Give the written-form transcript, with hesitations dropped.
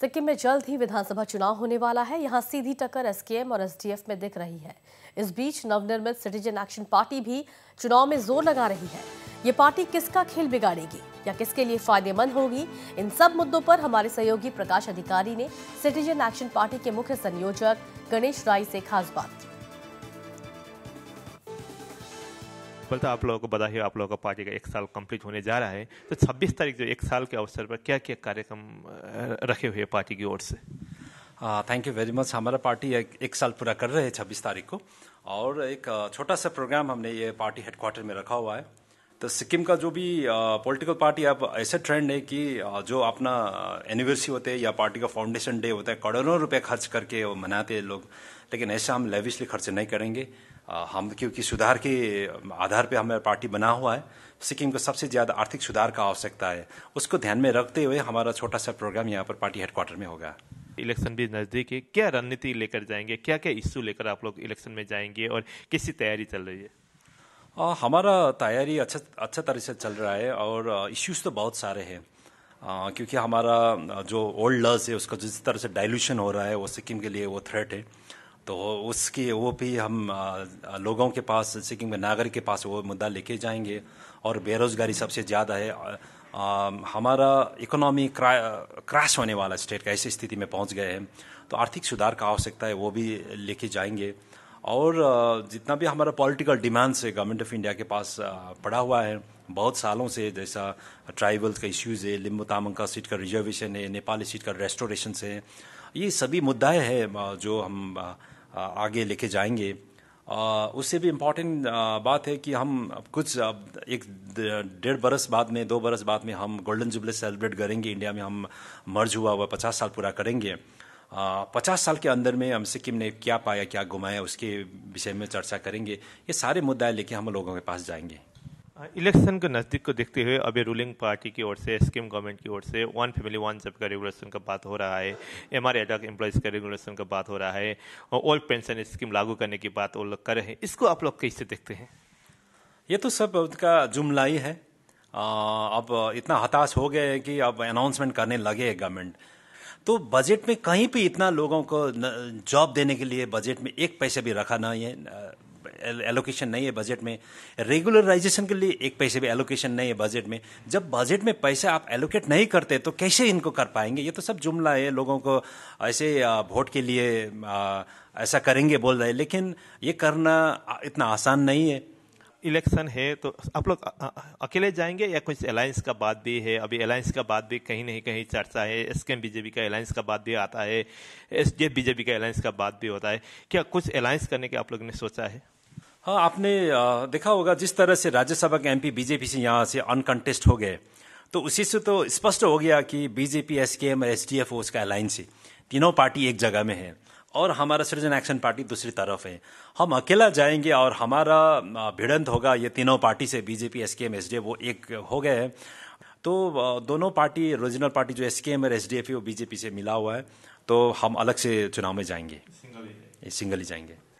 सिक्किम में जल्द ही विधानसभा चुनाव होने वाला है। यहां सीधी टक्कर एसकेएम और एसडीएफ में दिख रही है। इस बीच नवनिर्मित सिटीजन एक्शन पार्टी भी चुनाव में जोर लगा रही है। ये पार्टी किसका खेल बिगाड़ेगी या किसके लिए फायदेमंद होगी, इन सब मुद्दों पर हमारे सहयोगी प्रकाश अधिकारी ने सिटीजन एक्शन पार्टी के मुख्य संयोजक गणेश राय से खास बात की। तो आप लोगों को बधाई हो, आप लोगों का पार्टी का 1 साल कंप्लीट होने जा रहा है। तो 26 तारीख जो 1 साल के अवसर पर क्या क्या कार्यक्रम रखे हुए पार्टी की ओर से? Thank you very much. हमारा पार्टी 1 साल पूरा कर रहे हैं 26 तारीख को, और एक छोटा सा प्रोग्राम हमने ये पार्टी हेडक्वार्टर में रखा हुआ है। तो सिक्किम का जो भी पॉलिटिकल पार्टी अब ऐसा ट्रेंड है कि जो अपना एनिवर्सरी होते हैं या पार्टी का फाउंडेशन डे होता है, करोड़ों रुपए खर्च करके वो मनाते हैं लोग, लेकिन ऐसा हम लेविशली खर्च नहीं करेंगे। हम क्योंकि सुधार के आधार पे हमारा पार्टी बना हुआ है, सिक्किम को सबसे ज्यादा आर्थिक सुधार का आवश्यकता है, उसको ध्यान में रखते हुए हमारा छोटा सा प्रोग्राम यहाँ पर पार्टी हेडक्वार्टर में होगा। इलेक्शन भी नजदीक है, क्या रणनीति लेकर जाएंगे, क्या क्या इश्यू लेकर आप लोग इलेक्शन में जाएंगे और किसकी तैयारी चल रही है? हमारा तैयारी अच्छा तरह से चल रहा है, और इश्यूज तो बहुत सारे हैं, क्योंकि हमारा जो ओल्ड लॉज है उसका जिस तरह से डाइल्यूशन हो रहा है वो सिक्किम के लिए वो थ्रेट है। तो उसकी वो भी हम लोगों के पास, सिक्किम के नागरिक के पास वो मुद्दा लेके जाएंगे। और बेरोजगारी सबसे ज़्यादा है, हमारा इकोनॉमी क्रैश होने वाला स्टेट का ऐसी स्थिति में पहुंच गए हैं, तो आर्थिक सुधार का आवश्यकता है वो भी लेके जाएंगे। और जितना भी हमारा पॉलिटिकल डिमांड्स है गवर्नमेंट ऑफ इंडिया के पास पड़ा हुआ है बहुत सालों से, जैसा ट्राइबल्स का इश्यूज है, लिम्बू तामांग का सीट का रिजर्वेशन है, नेपाली सीट का रेस्टोरेशन है, ये सभी मुद्दाएं हैं जो हम आगे लेके जाएंगे। उससे भी इम्पोर्टेंट बात है कि हम कुछ 1.5 बरस बाद में 2 बरस बाद में हम गोल्डन जुबली सेलिब्रेट करेंगे। इंडिया में हम मर्ज हुआ 50 साल पूरा करेंगे। 50 साल के अंदर में हम सिक्किम ने क्या पाया क्या गुमाया उसके विषय में चर्चा करेंगे। ये सारे मुद्दे लेके हम लोगों के पास जाएंगे। इलेक्शन के नजदीक को देखते हुए अभी रूलिंग पार्टी की ओर से, स्कीम गवर्नमेंट की ओर से 1 फैमिली 1 जॉब का रेगुलेशन का बात हो रहा है, एमआरएडॉक एम्प्लॉइज का रेगुलेशन का बात हो रहा है, और ओल्ड पेंशन स्कीम लागू करने की बात वो लोग कर रहे हैं। इसको आप लोग कैसे देखते हैं? ये तो सब उनका जुमला ही है। अब इतना हताश हो गए कि अब अनाउंसमेंट करने लगे गवर्नमेंट। तो बजट में कहीं भी इतना लोगों को जॉब देने के लिए बजट में 1 पैसे भी रखा नहीं है, एलोकेशन नहीं है बजट में। रेगुलराइजेशन के लिए 1 पैसे भी एलोकेशन नहीं है बजट में। जब बजट में पैसे आप एलोकेट नहीं करते तो कैसे इनको कर पाएंगे? ये तो सब जुमला है, लोगों को ऐसे वोट के लिए ऐसा करेंगे बोल रहे हैं, लेकिन ये करना इतना आसान नहीं है। इलेक्शन है तो आप लोग अकेले जाएंगे या कुछ अलायंस का बात भी है? अभी अलायंस का बात भी कहीं नहीं कहीं चर्चा है, एसकेएम बीजेपी का अलायंस का बात भी आता है, एसडीएफ बीजेपी का अलायंस का बात भी होता है। क्या कुछ अलायंस करने के आप लोगों ने सोचा है? हाँ, आपने देखा होगा जिस तरह से राज्यसभा के एमपी बीजेपी से यहाँ से अनकंटेस्ट हो गए, तो उसी से तो स्पष्ट हो गया कि बीजेपी, एसकेएम और एसडीएफ उसका अलायंस है। तीनों पार्टी एक जगह में है और हमारा सिटीजन एक्शन पार्टी दूसरी तरफ है। हम अकेला जाएंगे और हमारा भिड़ंत होगा ये तीनों पार्टी से, बीजेपी, एसकेएम, एसडीएफ वो एक हो गए हैं। तो दोनों पार्टी, रीजनल पार्टी जो एसकेएम और एसडीएफ है वो बीजेपी से मिला हुआ है, तो हम अलग से चुनाव में जाएंगे, सिंगल ही जाएंगे।